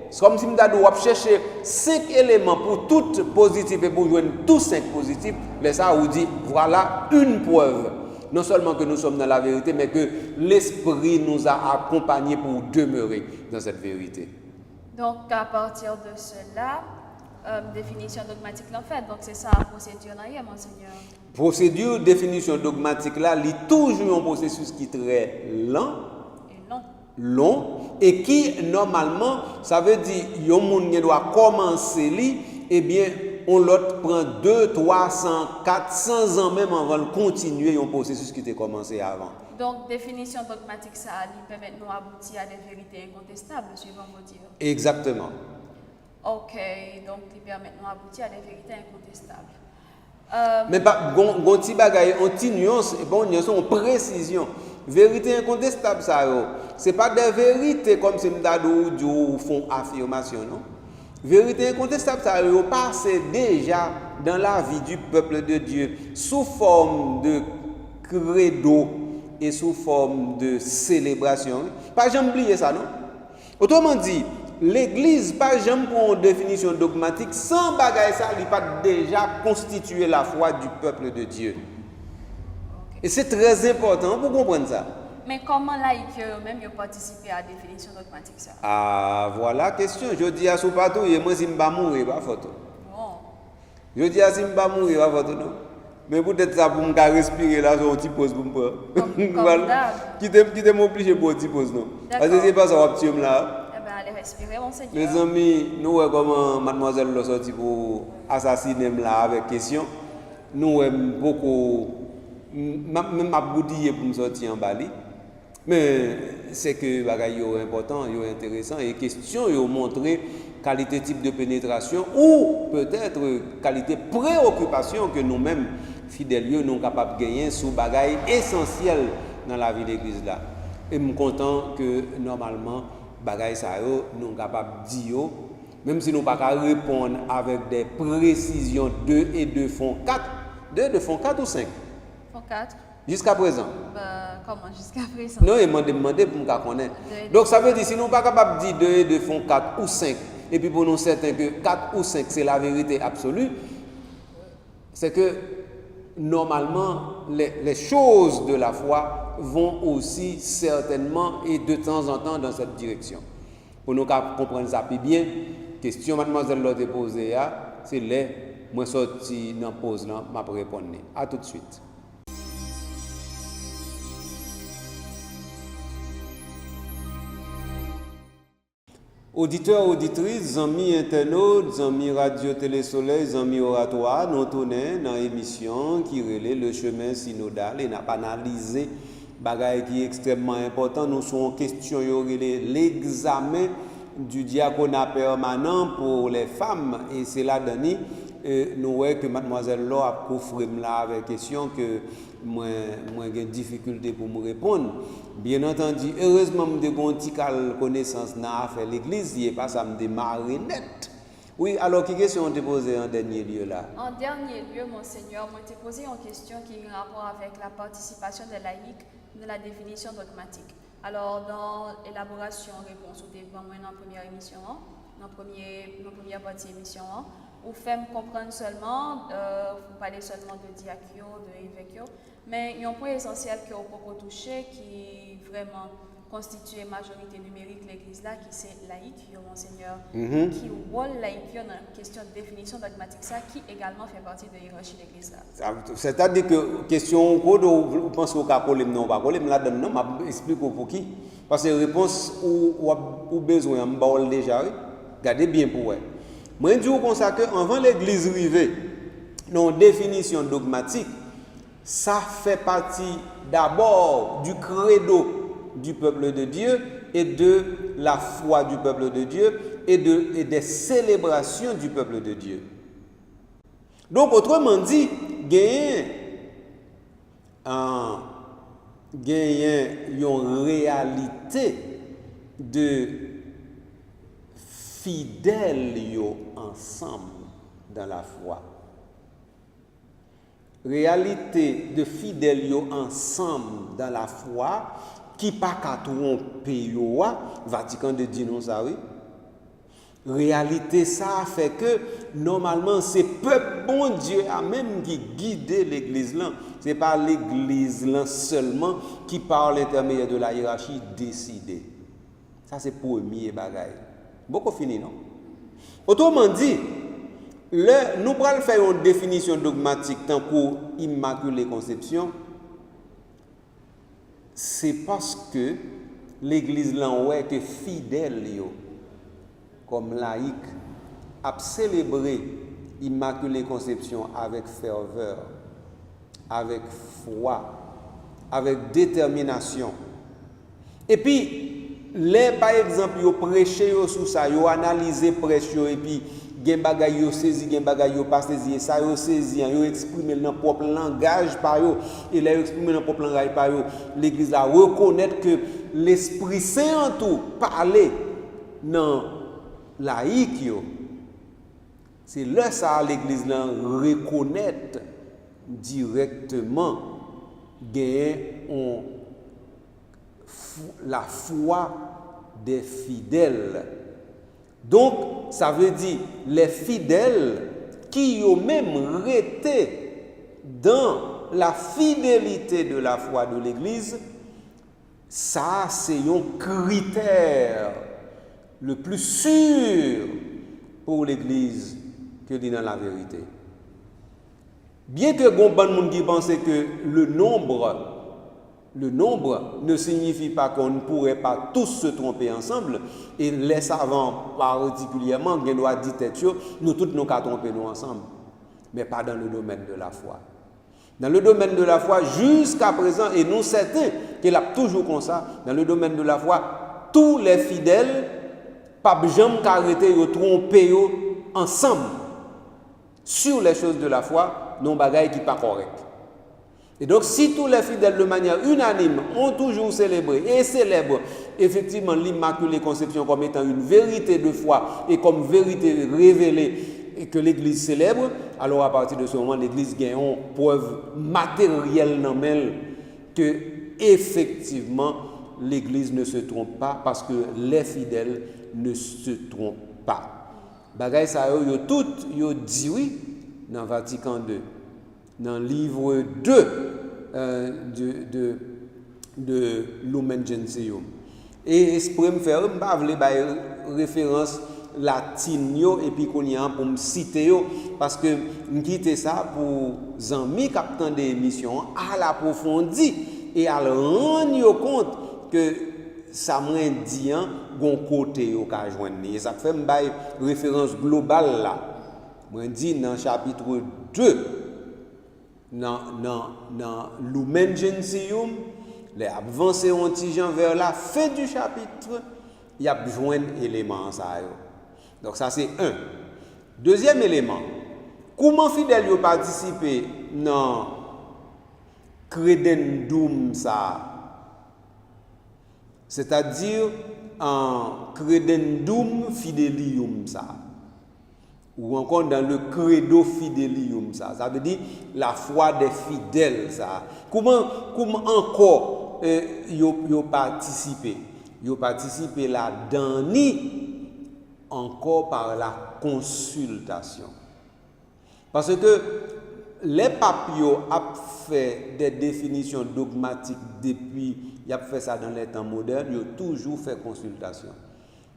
S1: C'est comme si nous avons cherché 5 éléments pour tout positif et pour joindre tous 5 positifs. Mais ça vous dit voilà une preuve. Non seulement que nous sommes dans la vérité, mais que l'Esprit nous a accompagnés pour demeurer dans cette vérité.
S2: Donc à partir de cela, définition dogmatique l'en fait. Donc c'est ça la procédure, monseigneur.
S1: Procédure, définition dogmatique là, il y a toujours un processus qui est très lent. Long et qui normalement ça veut dire yon moun qui doit commencer et bien on l'autre prend 2, 300, 400 ans même avant de continuer un processus qui était commencé avant.
S2: Donc définition dogmatique ça permet de nous aboutir à des vérités incontestables suivant vos dires.
S1: Exactement.
S2: OK, donc il permet de nous aboutir à des vérités incontestables.
S1: Mais pas gon ti bagay on ti nuance et bon nuance on précision. Vérité incontestable ça yo. C'est pas des vérités comme si m'dadou ou font affirmation non. Vérité incontestable, ça passe déjà dans la vie du peuple de Dieu sous forme de credo et sous forme de célébration. Pas jamais oublier ça, non? Autrement dit, l'Église, pas jamais pour une définition dogmatique, sans bagaille ça, il pas déjà constitué la foi du peuple de Dieu. Et c'est très important pour comprendre ça.
S2: Mais comment laïcs eux-mêmes ils participent à la définition dogmatique ça?
S1: Ah, voilà question. Je dis à sous partout, et moi si je ne vais pas mourir, pas photo.
S2: Bon.
S1: Je dis à si je ne vais pas mourir, pas photo, non. Mais peut-être ça pour me respirer là, sur un petit pause pour me prendre. Voilà. Qui t'es obligé pour un petit pause, non? Parce que c'est pas ça, on va là.
S2: Eh bien, allez respirer, mon Seigneur.
S1: Mes amis, nous voyons comment mademoiselle l'a sorti pour assassiner là avec question. Nous aimons beaucoup, même ma boudille pour me sortir en Bali. Mais c'est que bagay yo important, yo intéressant et question yo montrer qualité type de pénétration ou peut-être qualité préoccupation que nous-mêmes fidèles nous sommes capables de gagner sous bagay essentiel dans la vie de l'église là. Et je suis content que normalement bagay ça yo nous sommes capables de dire même si nous pas répondre avec des précisions 2 et 2 font 4. 2 font 4 ou 5?
S2: Font 4.
S1: Jusqu'à présent.
S2: Comment jusqu'à présent?
S1: Non, il m'a demandé pour nous connaître. Donc ça veut dire si nous ne sommes pas capables de dire 2 et 2 font 4 ou 5, et puis pour nous certains que 4 ou 5 c'est la vérité absolue, c'est que normalement les choses de la foi vont aussi certainement et de temps en temps dans cette direction. Pour nous comprendre ça plus bien, question mademoiselle l'a posée, c'est les moi sorti dans pause là, m'a répondre. À tout de suite. Auditeurs, auditrices, amis internautes, amis Radio Télé Soleil, amis oratoire, nous tournons dans l'émission qui relaie le chemin synodal et n'a pas analysé bagaille qui est extrêmement important. Nous sommes en question l'examen du diaconat permanent pour les femmes et c'est là Dani nous voyons que mademoiselle Laure a coffré là avec question que moi j'ai difficulté pour me répondre. Bien entendu, heureusement je suis une petite connaissance dans l'affaire l'église, il pas ça me démarre net. Oui, alors quelle question on te posé en dernier lieu là? En
S2: dernier lieu, monseigneur, moi t'ai posé une question qui a rapport avec la participation des laïcs de la définition dogmatique. Alors dans l'élaboration réponse ou débat moi dans la première émission, dans la première partie émission, ou fait comprendre seulement, vous parlez seulement de diacre, de évêque, mais il y a un point essentiel que vous pouvez toucher qui vraiment constitue la majorité numérique de l'église là, qui c'est laïque, monseigneur, qui rôle laïque dans la question de définition dogmatique, ça, qui également fait partie de la hiérarchie de l'église là.
S1: C'est-à-dire que question, vous pensez au cas problème, non, pas problème là-dedans, non, je explique pour qui. Parce que réponse ou besoin, je déjà, regardez bien pour vous. Moi, je dis comme ça que avant l'église rivée, non définition dogmatique, ça fait partie d'abord du credo du peuple de Dieu et de la foi du peuple de Dieu et des célébrations du peuple de Dieu. Donc, autrement dit, une réalité de fidèles ensemble dans la foi. Réalité de fidèles ensemble dans la foi qui pas qu'à tromper Vatican de dit non ça oui. Réalité ça fait que normalement c'est peuple bon Dieu a même qui guide l'église là. C'est pas l'église là seulement qui par l'intermédiaire de la hiérarchie décidé. Ça c'est premier bagaille. Beaucoup fini, non? Autrement dit, nous allons faire une définition dogmatique tant pour Immaculée Conception. C'est parce que l'Église là ouais que fidèle comme laïque a célébré Immaculée Conception avec ferveur, avec foi, avec détermination. Et puis les par exemple yo prêcher sur ça, yo analyser prêche et puis gen bagay yo saisi, gen bagay yo pas saisi, ça yo saisi, yo exprimer dans propre langage par yo et là yo exprimer dans propre langage par yo, l'église là reconnaître que l'Esprit Saint en tout parler dans laïque yo c'est là ça l'église là reconnaître directement la foi des fidèles. Donc ça veut dire les fidèles qui ont même resté dans la fidélité de la foi de l'église, ça c'est un critère le plus sûr pour l'église que dit dans la vérité. Bien que bon monde qui pense que le nombre ne signifie pas qu'on ne pourrait pas tous se tromper ensemble, et les savants particulièrement qui doivent dire tête, nous tous nous qu'à tromper nous ensemble, mais pas dans le domaine de la foi. Dans le domaine de la foi, jusqu'à présent, et nous certains qu'il a toujours comme ça, dans le domaine de la foi, tous les fidèles, pas jamais qu'arrêter de tromper ensemble sur les choses de la foi, non bagaille qui pas correct. Et donc, si tous les fidèles de manière unanime ont toujours célébré et célèbrent effectivement l'Immaculée Conception comme étant une vérité de foi et comme vérité révélée et que l'Église célèbre, alors à partir de ce moment, l'Église gagne une preuve matérielle dans elle que effectivement l'Église ne se trompe pas parce que les fidèles ne se trompent pas. Bagay ça yo tout yo dit oui dans Vatican II, dans le livre 2 de Lumen Gentium. Et pour me faire pas vle bay référence latine yo et puis qu'on y a pour me citer yo parce que me quitter ça pour amis captant des émissions à l'approfondir et à le rendre compte que ça m'a dit gon côté yo ka joindre et ça fait me bay référence globale là moi dit dans chapitre 2 dans Lumen Gentium les avancer un petit gens vers la fin du chapitre il y a besoin d'éléments ça yo. Donc ça c'est un. Deuxième élément, comment fidèles yo participer dans credendum ça, c'est-à-dire en credendum fidelium ça, ou encore dans le credo fidelium ça veut dire la foi des fidèles ça. Comment encore yo participer? Yo participer là-dedans encore par la consultation. Parce que les papes ont fait des définitions dogmatiques depuis, ils ont fait ça dans les temps modernes, ils ont toujours fait consultation.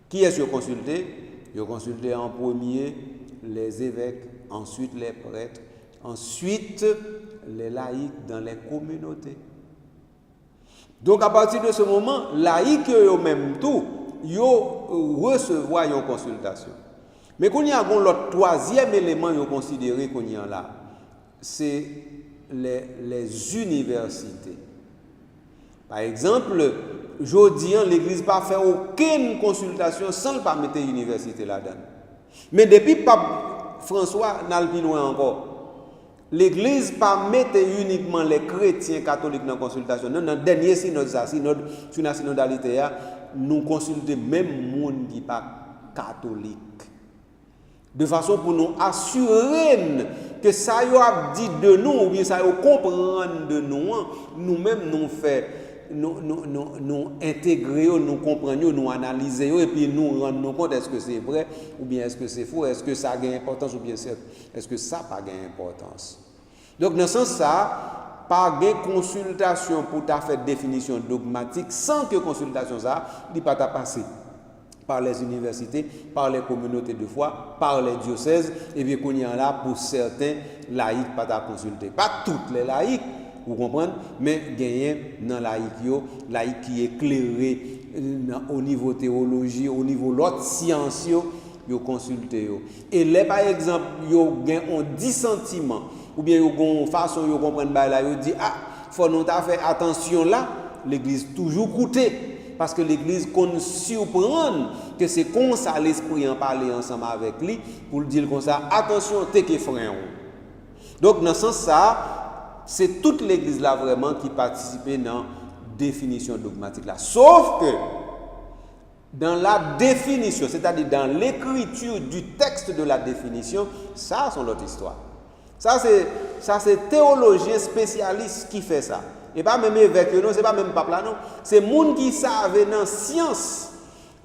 S1: Qui est-ce qu'ils ont consulté? Ils ont consulté en premier les évêques, ensuite les prêtres, ensuite les laïcs dans les communautés. Donc à partir de ce moment, laïcs eux-mêmes tout, yo recevoir une consultation. Mais qu'on y a l'autre troisième élément yo considéré qu'on y a là, c'est les universités. Par exemple, jodi l'église pas fait aucune consultation sans pas mettre université là-dedans. Mais depuis pape François n'a plus loin encore. L'église pas mettre uniquement les chrétiens catholiques dans la consultation. Non, dans le dernier synode ça, synode sur la synodalité nous consulter même monde qui pas catholique. De façon pour nous assurer que ça y a dit de nous ou bien ça y a comprendre de nous, nous-mêmes nous fait nous intégrer, nous comprendre, nous analyser et puis nous rendre compte est-ce que c'est vrai ou bien est-ce que c'est faux, est-ce que ça a une importance ou bien est-ce que ça n'a pas d'importance. Donc dans ce sens ça, pas de consultation pour ta faire définition dogmatique sans que consultation ça n'est pas passé par les universités, par les communautés de foi, par les diocèses et bien qu'on y a là pour certains laïcs pas ta consulter. Pas toutes les laïcs, vous comprenez, mais gagner dans laïc qui est éclairé au niveau théologie, au niveau l'autre science yo consulter yo. Et là par exemple, yo gain un dissentiment ou bien yo gon façon yo comprendre ba là yo dit faut nous ta faire attention là, l'église toujours coûter parce que l'église qu'on surprendre que c'est comme ça l'esprit en parler ensemble avec lui pour dire comme ça attention t'es que frère. Donc dans ce sens ça c'est toute l'église là vraiment qui participe dans définition dogmatique là. Sauf que dans la définition, c'est-à-dire dans l'écriture du texte de la définition, ça c'est l'autre histoire. Ça c'est théologien spécialiste qui fait ça. Et pas même évêque, non, c'est pas même pape là, non. C'est monde qui savent dans science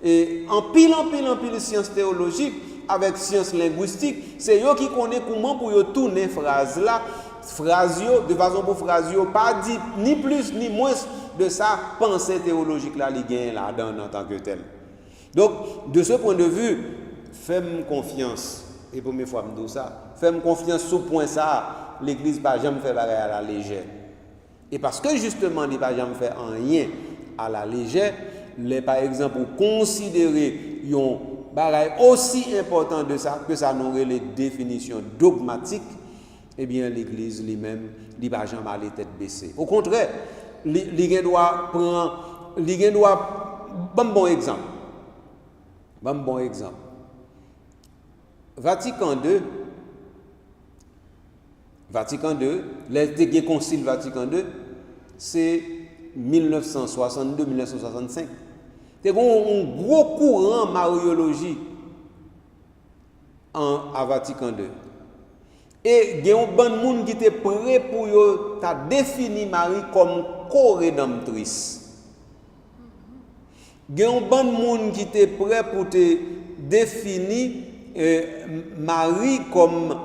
S1: et en pile science théologique avec science linguistique, c'est eux qui connaissent comment pour yo tourner phrase là, de façon pour phrase yo pas dit ni plus ni moins de sa pensée théologique là li gagne là en tant que tel. Donc de ce point de vue, fais-moi confiance et première fois me dis ça, fais-moi confiance sur point ça, l'église pas jamais fait bagarre à la légère. Et parce que justement, il n'a pas jamais fait rien à la légère, les, par exemple, pour considérer un bagage aussi important de ça, que ça n'aurait les définitions dogmatiques, eh bien, l'Église lui-même, il n'a pas jamais les têtes baissées. Au contraire, il doit prendre, il doit, bon exemple. Vatican II, le concile Vatican II, c'est 1962-1965. C'est un gros courant mariologie à Vatican II. Et il y a un bon monde qui était prêt pour définir Marie comme co-rédemptrice. Il y a un bon monde qui était prêt pour te définir Marie comme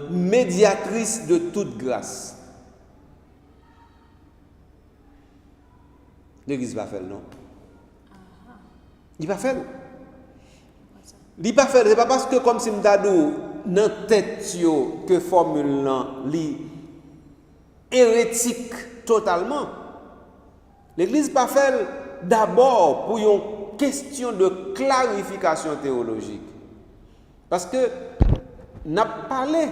S1: médiatrice de toute grâce. L'Église va faire non. Il va faire. Il va faire. C'est pas parce que comme si m'dadou dans tête que formule li hérétique totalement. L'Église va faire d'abord pour une question de clarification théologique. Parce que n'a parlé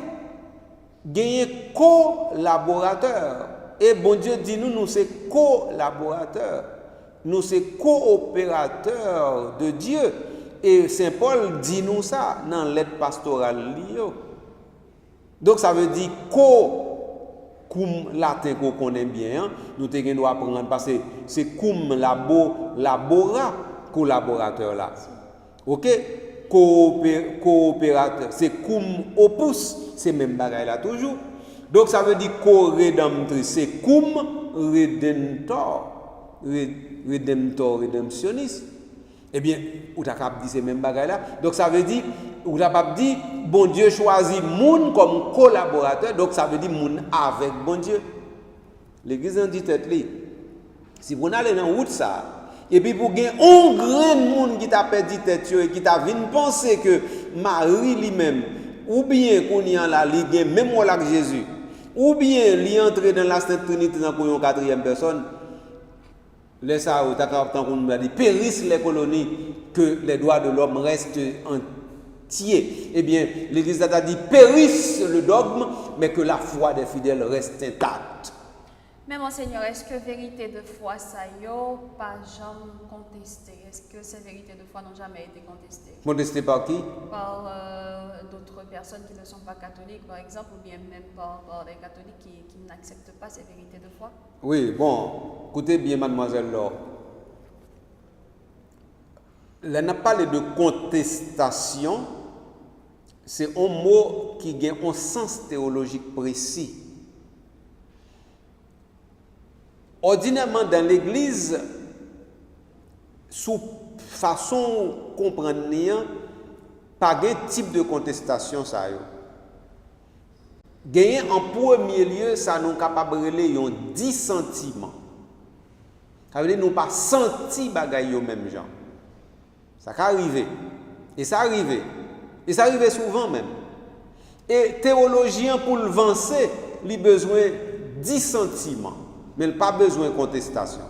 S1: gagner collaborateur et bon Dieu dit nous c'est collaborateurs, nous c'est coopérateurs de Dieu et Saint Paul dit nous ça dans lettre pastorale lio. Donc ça veut dire comme latin qu'on connaît bien, hein, nous devons apprendre parce que c'est comme labora collaborateur là. OK? Coopérateur, c'est comme opus, c'est même bagaille là toujours. Donc ça veut dire co-rédemptrice, c'est comme rédemptionniste. Eh bien, ou t'as capable dire c'est même bagaille là. Donc ça veut dire ou t'as pas dit bon Dieu choisit moun comme collaborateur, donc ça veut dire moun avec bon Dieu. L'église en dit tête li. Si vous allez dans route ça et puis pour gagner un grand monde qui t'a perdu tête et qui t'a venu penser que Marie lui-même ou bien qu'on y en la ligue même là que Jésus ou bien lui entrer dans la Sainte Trinité dans une quatrième personne laisse ça ou t'as tant qu'on dit périssent les colonies que les droits de l'homme restent entiers. Eh bien l'église a dit périsse le dogme mais que la foi des fidèles reste intacte.
S2: Mais Monseigneur, est-ce que vérité de foi, ça yo pas jamais contesté? Est-ce que ces vérités de foi n'ont jamais été contestées?
S1: Contestées par qui?
S2: Par d'autres personnes qui ne sont pas catholiques, par exemple, ou bien même par des catholiques qui n'acceptent pas ces vérités de foi?
S1: Oui, bon, écoutez bien, mademoiselle Laure. Là, on a parlé de contestation, c'est un mot qui a un sens théologique précis. Ordinairement, dans l'Église, sous façon comprendre, pas de type de contestation ça yo. Gagner en premier lieu, ça nous capable de un dissentiment. Ça veut dire nous pas senti bagay yo même gens. Ça peut arriver. Et ça arrive. Et ça arrive souvent même. Et théologien pour le vancer, il a besoin de dissentiment. Mais il n'a pas besoin de contestation.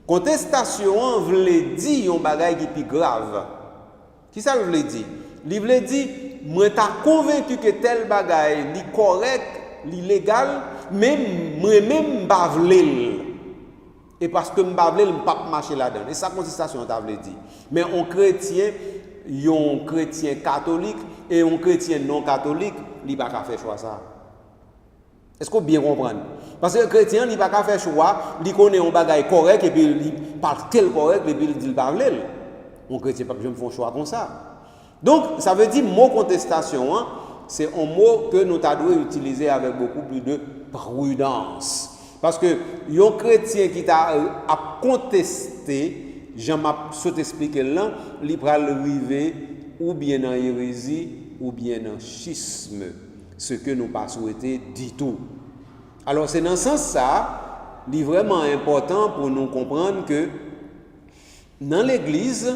S1: Contestation veut dire un bagage qui est plus grave. Qui ça veut dire? Il veut dire, moi t'as convaincu que tel bagage est correct, est légal, mais moi-même pas vle. Et parce que m'pa vle, m'pa marcher là-dedans. Et ça contestation t'a veut dire. Mais un chrétien catholique et un chrétien non catholique, il pas faire choix ça. Est-ce qu'on bien comprendre? Parce que le chrétien, il n'a pas qu'à faire choix, il connaît un bagage correct et puis il parle tel correct et puis il dit le parle. Un chrétien, pas besoin de faire un choix comme ça. Donc, ça veut dire mot contestation, hein, c'est un mot que nous devons utiliser avec beaucoup plus de prudence. Parce que un chrétien qui t'a contesté, j'en ai expliqué là, il va arriver ou bien dans hérésie ou bien dans schisme, ce que nous pas souhaité du tout. Alors c'est dans ce sens ça, il est vraiment important pour nous comprendre que dans l'église,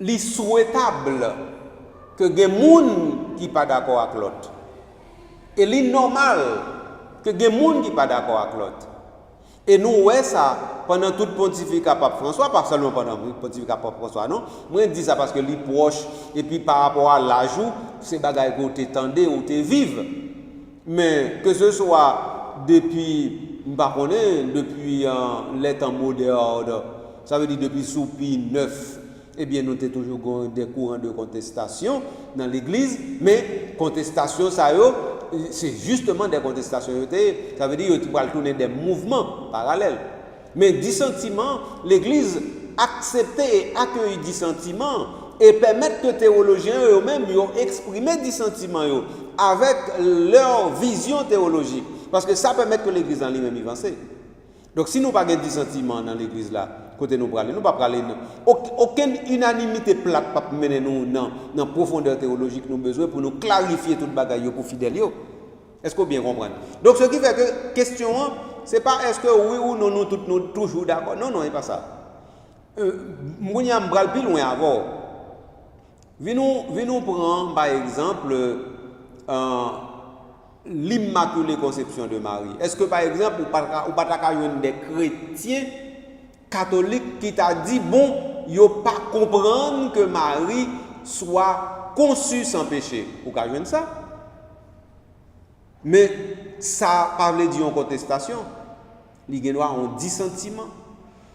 S1: il est souhaitable que des gens qui ne sont pas d'accord avec l'autre. Et il est normal que des gens qui ne sont pas d'accord avec l'autre. Et nous, ouais, ça, pendant tout le pontificat Pape François, pas seulement pendant le pontificat Pape François, non. Moi, je dis ça parce que les proches, et puis par rapport à l'ajout, c'est bagaille que tu t'entendais ou tu vives. Mais que ce soit depuis, depuis les temps modernes, ça veut dire depuis sous Pie IX, eh bien, nous avons toujours des courants de contestation dans l'Église, mais contestation, ça c'est justement des contestations. Ça veut dire que tu vas tourner des mouvements parallèles. Mais dissentiment, l'Église accepter et accueillir dissentiment et permettre que les théologiens eux-mêmes exprimer dissentiment avec leur vision théologique. Parce que ça permet que l'Église en lui-même avance. Donc si nous n'avons pas de dissentiment dans l'Église là, côté nous parler, nous pas parler aucune unanimité plate pas mener nous dans profondeur théologique nous besoin pour nous clarifier toute bagaille pour fidèles. Est-ce que vous bien comprendre? Donc ce qui fait que question c'est pas est-ce que oui ou non nous toujours d'accord. Non non, c'est pas ça. Moi y a m'bral plus loin avant. Venons prendre par exemple l'Immaculée Conception de Marie. Est-ce que par exemple ou pas des chrétiens catholique qui t'a dit bon, yo pas comprendre que Marie soit conçue sans péché. Ou ka joindre ça? Mais ça parle dire en contestation. Li gen droit en dissentiment.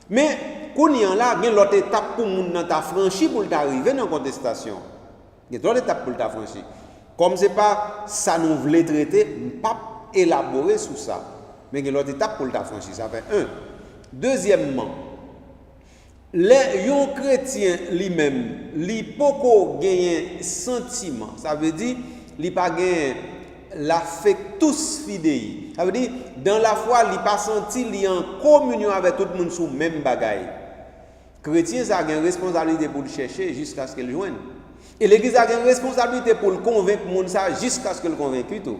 S1: Mais qu'on y en là, gen l'autre étape pour moun nan ta franchi pour t'arriver dans contestation. Gen l'autre étape pour t'a franchi. Comme c'est pas ça nous voulait traiter, pas élaborer sur ça. Mais gen l'autre étape pour t'a franchi, ça fait un. Deuxièmement, les chrétiens lui-même, li poko gagne sentiment. Ça veut dire li pas gagne l'affectus fidei. Ça veut dire dans la foi li pas senti li en communion avec tout le monde sous même bagaille. Chrétien ça a une responsabilité pour le chercher jusqu'à ce qu'il joigne. Et l'église a une responsabilité pour le convaincre monde ça jusqu'à ce qu'il convainque tout.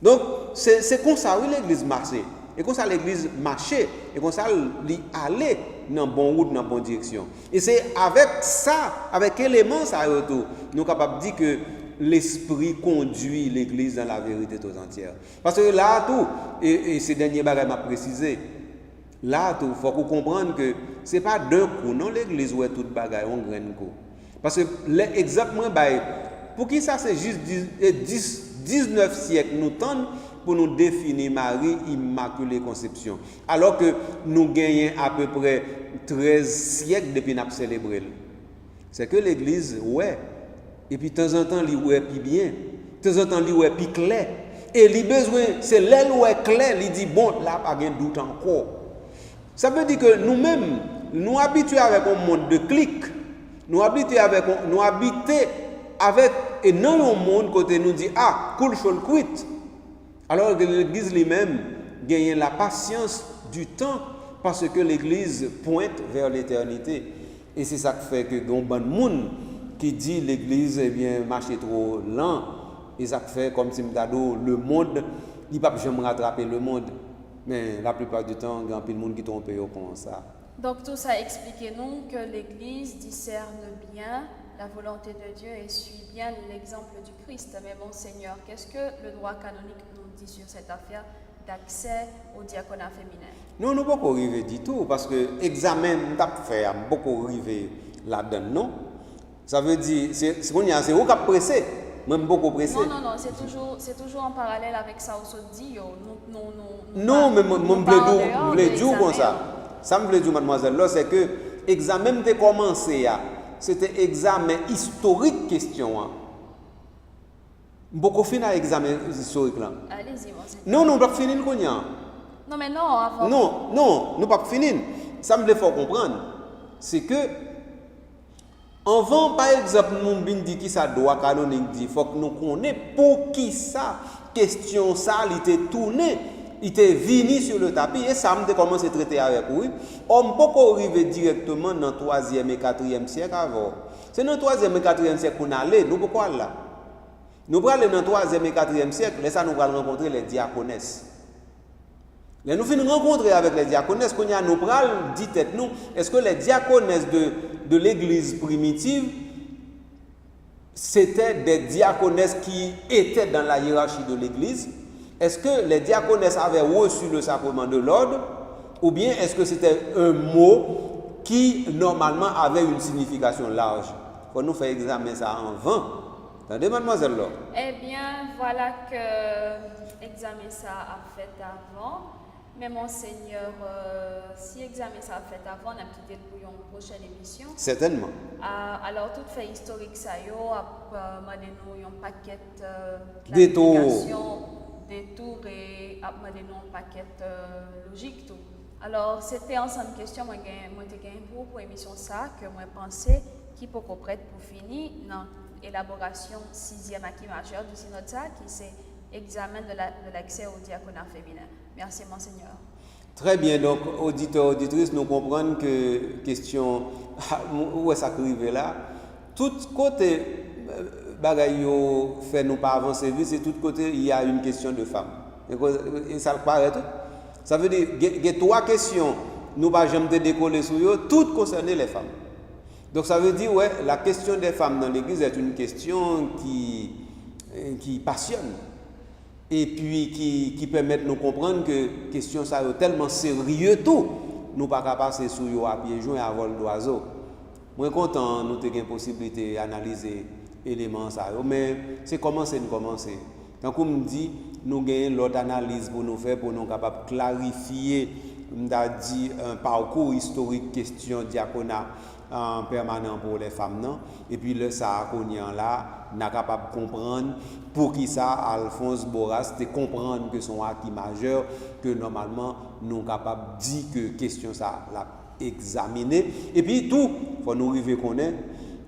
S1: Donc c'est comme ça oui l'église marche. Et comme ça l'église marchait et comme ça elle allait dans bonne route, dans bonne direction. Et c'est avec ça, avec éléments ça nous sommes capables de dire que l'esprit conduit l'église dans la vérité tout entière. Parce que là tout, et ces derniers bagages m'a précisé, là tout, il faut qu'on comprenne que c'est pas d'un coup, non l'église où est toute bagaille, on graine coup. Parce que l'exemple pour qui ça c'est juste 19 siècles nous tendent pour nous définir Marie Immaculée Conception. Alors que nous gagnons à peu près 13 siècles depuis nous célébrer. C'est que l'Église, ouais. Et puis de temps en temps, elle ouais puis bien. De temps en temps, elle ouais puis clair. Et les besoins, c'est l'aile ouais clair, il dit bon, là, pas de doute encore. Ça veut dire que nous-mêmes, nous habitués avec un monde de clics. Nous habitués avec et non un monde côté nous dit ah, cool, je le quitte. Alors que l'Église lui-même gagne la patience du temps parce que l'Église pointe vers l'éternité. Et c'est ça qui fait que bon monde qui dit l'Église eh bien marche trop lent et ça fait comme si le monde il pas jamais rattraper le monde. Mais la plupart du temps il y a un peu de monde qui trompe comme ça.
S2: Donc tout ça expliquez-nous que l'Église discerne bien la volonté de Dieu et suit bien l'exemple du Christ. Mais Monseigneur, qu'est-ce que le droit canonique nous dit sur cette affaire d'accès au diaconat féminin?
S1: Non, nous ne pouvons pas arriver du tout, parce que l'examen t'a fait beaucoup arriver là-dedans, non? Ça veut dire, c'est où qui a pressé, même beaucoup pressé.
S2: Non, c'est toujours en parallèle avec ça où se dit,
S1: non, mais je voulais dire comme ça. Ça me voulait dire, mademoiselle, là, c'est que l'examen a commencé, c'était examen historique question. Beaucoup finir examen historique là.
S2: Allez-y, monseigneur.
S1: Non, nous pas finir qu'on y a.
S2: Non, mais non, avant.
S1: Non, nous pas finir. Ça me faut comprendre. C'est que avant, par exemple, nous bin dit qui ça doit canonique dit, faut que nous connaissions pour qui ça question ça il était tourné, il était venu sur le tapis et ça me commencé à traiter avec lui. On peut pas arriver directement dans le 3e et 4e siècle avant. C'est dans le 3e et 4e siècle qu'on allait, nous pourquoi là? Nous allons aller dans le 3e et 4e siècle, là ça nous allons rencontrer les diaconesses. Là, nous finissons rencontrer avec les diaconesses, qu'on a nous allons dire tête nous, est-ce que les diaconesses de l'église primitive, c'était des diaconesses qui étaient dans la hiérarchie de l'église? Est-ce que les diaconesses avaient reçu le sacrement de l'ordre? Ou bien est-ce que c'était un mot qui, normalement, avait une signification large? Il faut nous faire examiner ça en vain. Attendez, mademoiselle Laure.
S2: Eh bien, voilà que examen ça a fait avant. Mais monseigneur, si examen ça a fait avant, on a quitté pour une prochaine émission.
S1: Certainement.
S2: Alors, tout fait historique ça yo, a demandé nous un paquet
S1: Détour.
S2: détour et a demandé nous un paquet logique tout. Alors, c'était ensemble question moi j'ai gagné pour émission ça que moi pensais qui peut prête pour finir dans élaboration 6e acquis majeur du synode ça qui c'est examen de l'accès au diaconat féminin. Merci, monseigneur.
S1: Très bien, donc auditeurs, auditrices, nous comprenons que question où est-ce arrivé là, tout côté bagaille fait nous pas avancer vite, c'est tout côté il y a une question de femme. Et ça paraît tout. Ça veut dire il y a 3 questions, nous pas jamais décoller sur eux, toutes concernées les femmes. Donc ça veut dire ouais, la question des femmes dans l'église est une question qui passionne. Et puis qui permettent de nous comprendre que la question ça est tellement sérieux tout, nous pas capable passer sur yo à pieds joints et à vol d'oiseau. Moi content nous avons une possibilité d'analyser éléments ça mais c'est commencer. Tant qu'on me dit nous gagnons l'autre analyse pour nous faire pour nous capable clarifier dit un parcours historique question diaconat en permanent pour les femmes non et puis le ça qu'on y a là n'a capable comprendre pour qui ça Alphonse Boras te comprendre que son acquis majeur que normalement nous capable dire que question ça l'a examiner et puis tout faut nous arriver connaître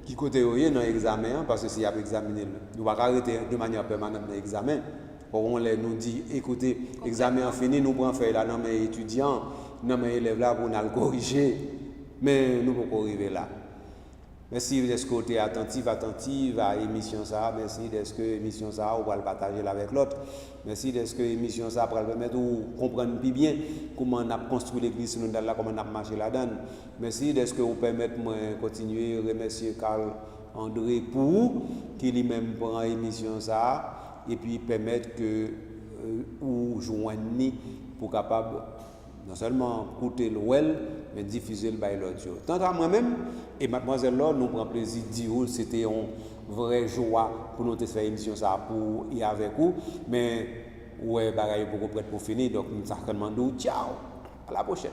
S1: qui côté dans l'examen parce que s'il y a examiner nous va arrêter de manière permanente dans l'examen on nous dit écoutez examen fini nous prend faire là non mais étudiants non mais élèves là pour nous corriger mais nous pouvons arriver là. Merci d'être côté attentive à l'émission ça. Merci d'être que l'émission ça, on va le partager avec l'autre. Merci d'être que l'émission ça pour permettre de comprendre plus bien comment on a construit l'église synodale là, comment on a marché là-dedans. Merci d'être que vous permettez de continuer à remercier Carl André pour qui lui-même prend l'émission ça et puis permettre que vous joignez pour capable non seulement écouter le well, mais diffuser le bail l'audio. Tant à moi-même et mademoiselle Laure, nous prenons plaisir de dire que c'était une vraie joie pour nous faire émission ça pour y avec vous. Mais ouais, bagaille beaucoup prêt pour finir, donc nous certainement ciao, à la prochaine.